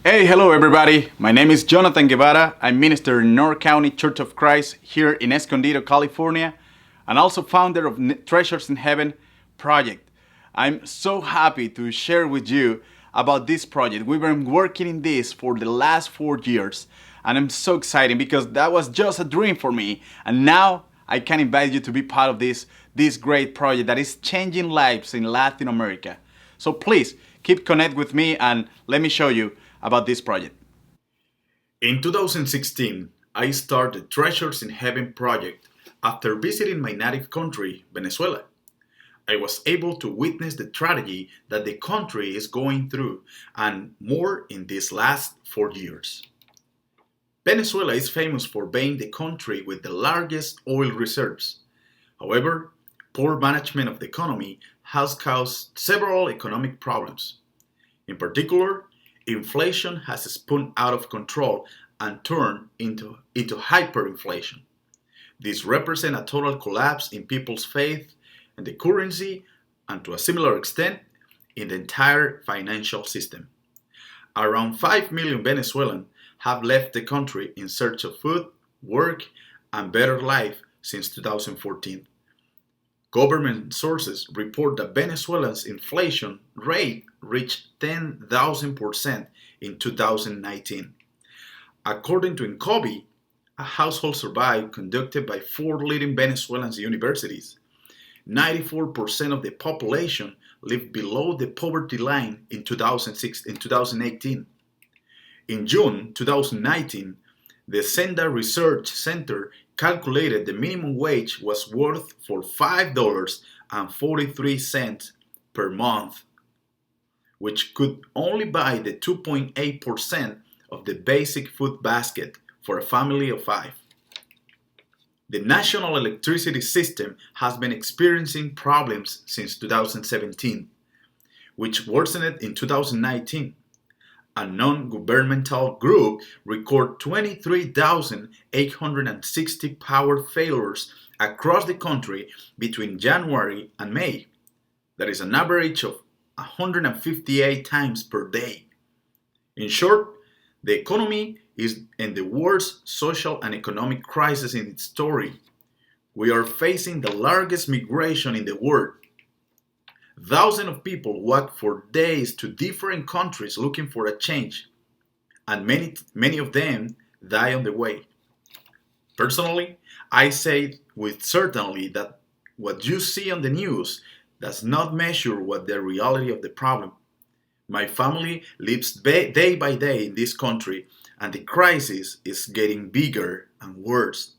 Hey, hello everybody. My name is Jonathan Guevara. I'm minister in North County Church of Christ here in Escondido, California, and also founder of Treasures in Heaven project. I'm so happy to share with you about this project. We've been working in this for the last 4 years, and I'm so excited because that was just a dream for me, and now I can invite you to be part of this great project that is changing lives in Latin America. So please keep connect with me and let me show you about this project. In 2016, I started Treasures in Heaven project after visiting my native country, Venezuela. I was able to witness the tragedy that the country is going through and more in these last 4 years. Venezuela is famous for being the country with the largest oil reserves. However, poor management of the economy has caused several economic problems. In particular, inflation has spun out of control and turned into hyperinflation. This represents a total collapse in people's faith in the currency and to a similar extent in the entire financial system. Around 5 million Venezuelans have left the country in search of food, work, and better life since 2014. Government sources report that Venezuela's inflation rate reached 10,000% in 2019. According to INCOBI, a household survey conducted by 4 leading Venezuelan universities, 94% of the population lived below the poverty line in 2018. In June 2019, the Senda Research Center calculated the minimum wage was worth for $5.43 per month, which could only buy the 2.8% of the basic food basket for a family of 5. The national electricity system has been experiencing problems since 2017, which worsened in 2019. A non-governmental group recorded 23,860 power failures across the country between January and May. That is an average of 158 times per day. In short, the economy is in the worst social and economic crisis in its story. We are facing the largest migration in the world. Thousands of people walk for days to different countries looking for a change, and many of them die on the way. Personally, I say with certainty that what you see on the news does not measure what the reality of the problem. My family lives day by day in this country, and the crisis is getting bigger and worse.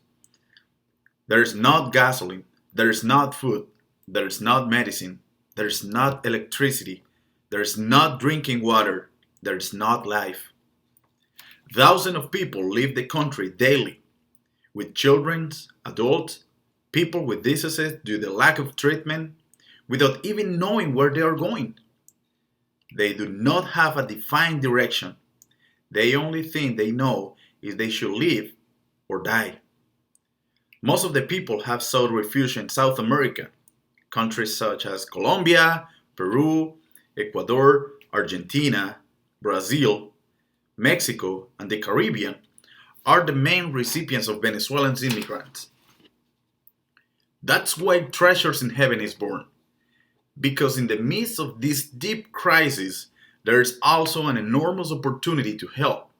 There is not gasoline, there is not food, there is not medicine, there is not electricity, there is not drinking water, there is not life. Thousands of people leave the country daily, with children, adults, people with diseases due to the lack of treatment, without even knowing where they are going. They do not have a defined direction. The only thing they know is they should live or die. Most of the people have sought refuge in South America. Countries such as Colombia, Peru, Ecuador, Argentina, Brazil, Mexico, and the Caribbean are the main recipients of Venezuelan immigrants. That's why Treasures in Heaven is born. Because in the midst of this deep crisis, there is also an enormous opportunity to help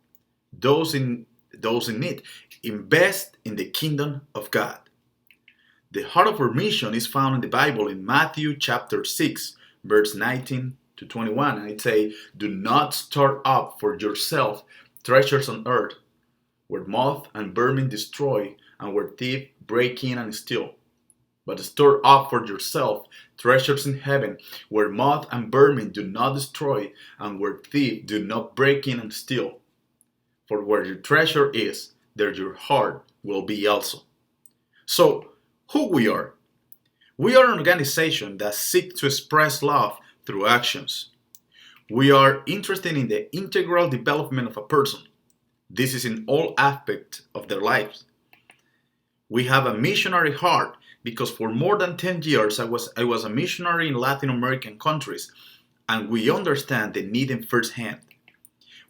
those in need. Invest in the kingdom of God. The heart of our mission is found in the Bible in Matthew chapter 6, verse 19 to 21. And it says, "Do not store up for yourself treasures on earth, where moth and vermin destroy, and where thieves break in and steal. But store up for yourself treasures in heaven, where moth and vermin do not destroy, and where thieves do not break in and steal. For where your treasure is, there your heart will be also." So, who we are? We are an organization that seeks to express love through actions. We are interested in the integral development of a person. This is in all aspects of their lives. We have a missionary heart because for more than 10 years I was a missionary in Latin American countries, and we understand the need in firsthand.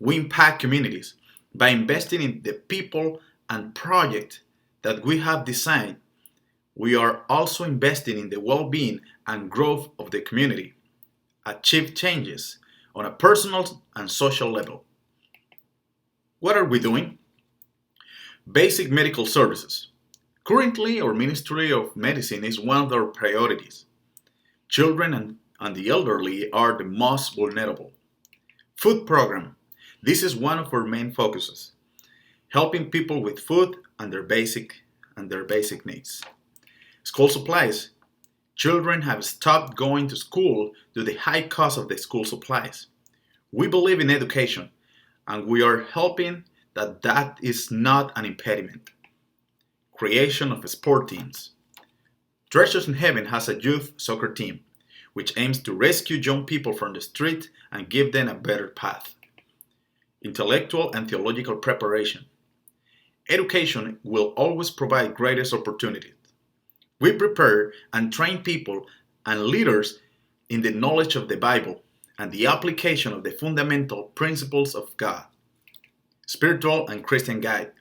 We impact communities by investing in the people and projects that we have designed. We are also investing in the well-being and growth of the community, achieve changes on a personal and social level. What are we doing? Basic medical services. Currently, our Ministry of Medicine is one of our priorities. Children and the elderly are the most vulnerable. Food program. This is one of our main focuses, helping people with food and their basic needs. School supplies. Children have stopped going to school due to the high cost of the school supplies. We believe in education, and we are helping that is not an impediment. Creation of sport teams. Treasures in Heaven has a youth soccer team, which aims to rescue young people from the street and give them a better path. Intellectual and theological preparation. Education will always provide greatest opportunities. We prepare and train people and leaders in the knowledge of the Bible and the application of the fundamental principles of God. Spiritual and Christian guide.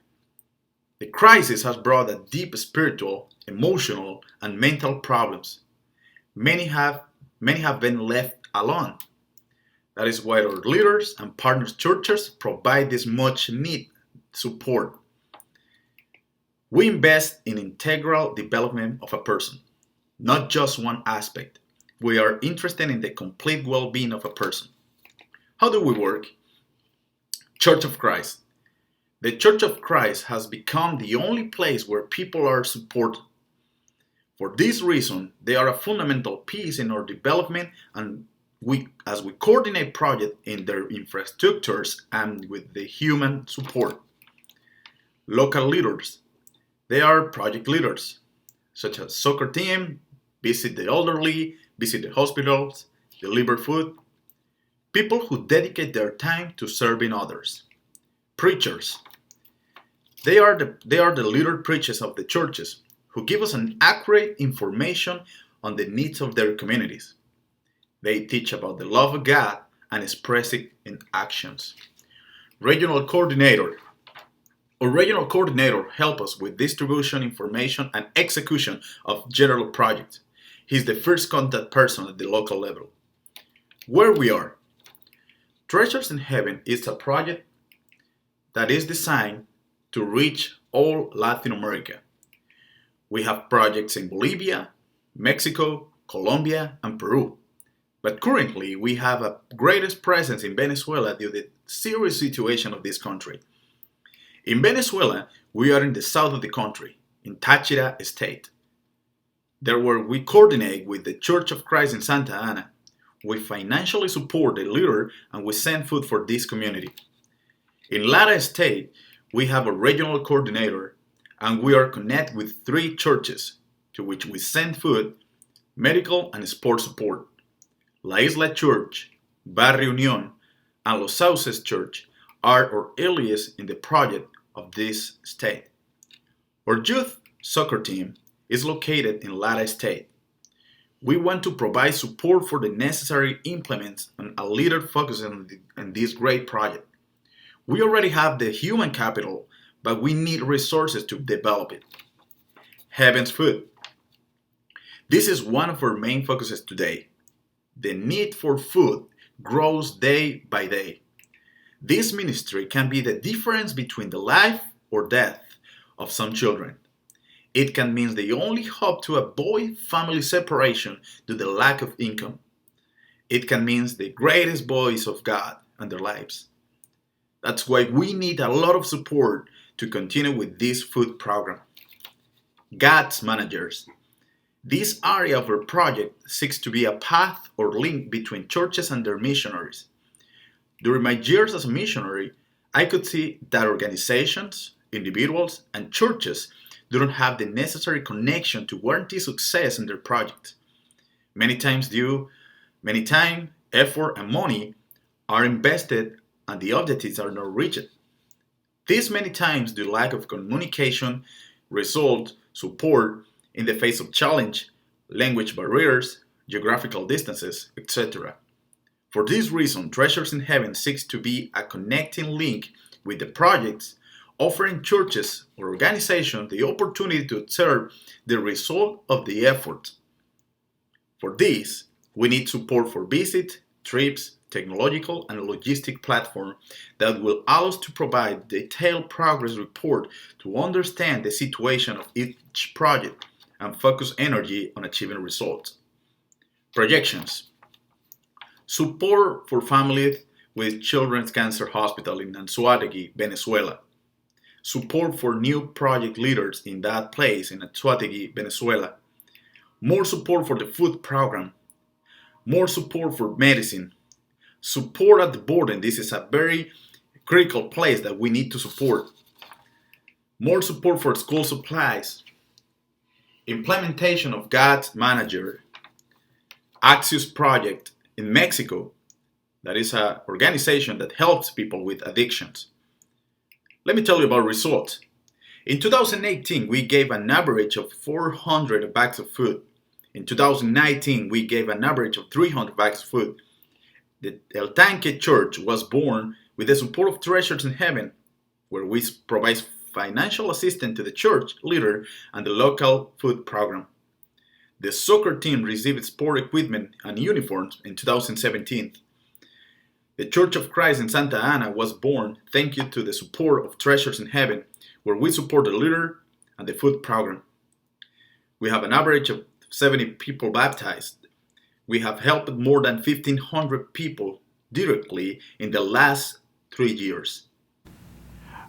The crisis has brought a deep spiritual, emotional, and mental problems. Many have been left alone. That is why our leaders and partner churches provide this much needed support. We invest in integral development of a person, not just one aspect. We are interested in the complete well-being of a person. How do we work? Church of Christ. The Church of Christ has become the only place where people are supported. For this reason, they are a fundamental piece in our development, and as we coordinate projects in their infrastructures and with the human support. Local leaders. They are project leaders, such as soccer team, visit the elderly, visit the hospitals, deliver food. People who dedicate their time to serving others. Preachers. They are the leader preachers of the churches who give us an accurate information on the needs of their communities. They teach about the love of God and express it in actions. Regional coordinator. Our regional coordinator helps us with distribution, information, and execution of general projects. He's the first contact person at the local level. Where we are. Treasures in Heaven is a project that is designed to reach all Latin America. We have projects in Bolivia, Mexico, Colombia, and Peru. But currently, we have a greatest presence in Venezuela due to the serious situation of this country. In Venezuela, we are in the south of the country, in Táchira state. There where we coordinate with the Church of Christ in Santa Ana. We financially support the leader and we send food for this community. In Lara state, we have a regional coordinator and we are connected with 3 churches to which we send food, medical and sports support. La Isla Church, Barrio Unión, and Los Sauces Church are our allies in the project of this state. Our youth soccer team is located in Lara State. We want to provide support for the necessary implements and a leader focusing on this great project. We already have the human capital, but we need resources to develop it. Heaven's Food. This is one of our main focuses today. The need for food grows day by day. This ministry can be the difference between the life or death of some children. It can mean the only hope to avoid family separation due to the lack of income. It can mean the greatest voice of God in their lives. That's why we need a lot of support to continue with this food program. God's managers. This area of our project seeks to be a path or link between churches and their missionaries. During my years as a missionary, I could see that organizations, individuals, and churches don't have the necessary connection to guarantee success in their project. Many times, effort, and money are invested and the objectives are not reached. This many times due to lack of communication, result, support in the face of challenge, language barriers, geographical distances, etc. For this reason, Treasures in Heaven seeks to be a connecting link with the projects, offering churches or organizations the opportunity to observe the result of the effort. For this, we need support for visit, trips, technological and logistic platform that will allow us to provide detailed progress report to understand the situation of each project and focus energy on achieving results. Projections. Support for families with Children's Cancer Hospital in Anzoátegui, Venezuela. Support for new project leaders in that place in Anzoátegui, Venezuela. More support for the food program. More support for medicine. Support at the border. This is a very critical place that we need to support. More support for school supplies. Implementation of God's Manager. Axios Project in Mexico. That is an organization that helps people with addictions. Let me tell you about results. In 2018, we gave an average of 400 bags of food. In 2019, we gave an average of 300 bags of food. The El Tanque Church was born with the support of Treasures in Heaven, where we provide financial assistance to the church leader and the local food program. The soccer team received sport equipment and uniforms in 2017. The Church of Christ in Santa Ana was born thanks to the support of Treasures in Heaven, where we support the leader and the food program. We have an average of 70 people baptized. We have helped more than 1,500 people directly in the last 3 years.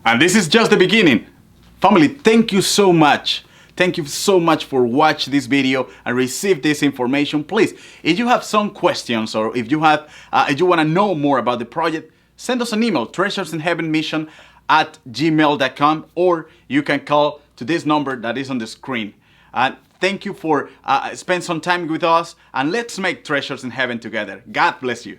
And this is just the beginning. Family, thank you so much. Thank you so much for watching this video and receive this information. Please, if you have some questions or if you want to know more about the project, send us an email, treasuresinheavenmission@gmail.com, or you can call to this number that is on the screen. And thank you for spending some time with us, and let's make Treasures in Heaven together. God bless you.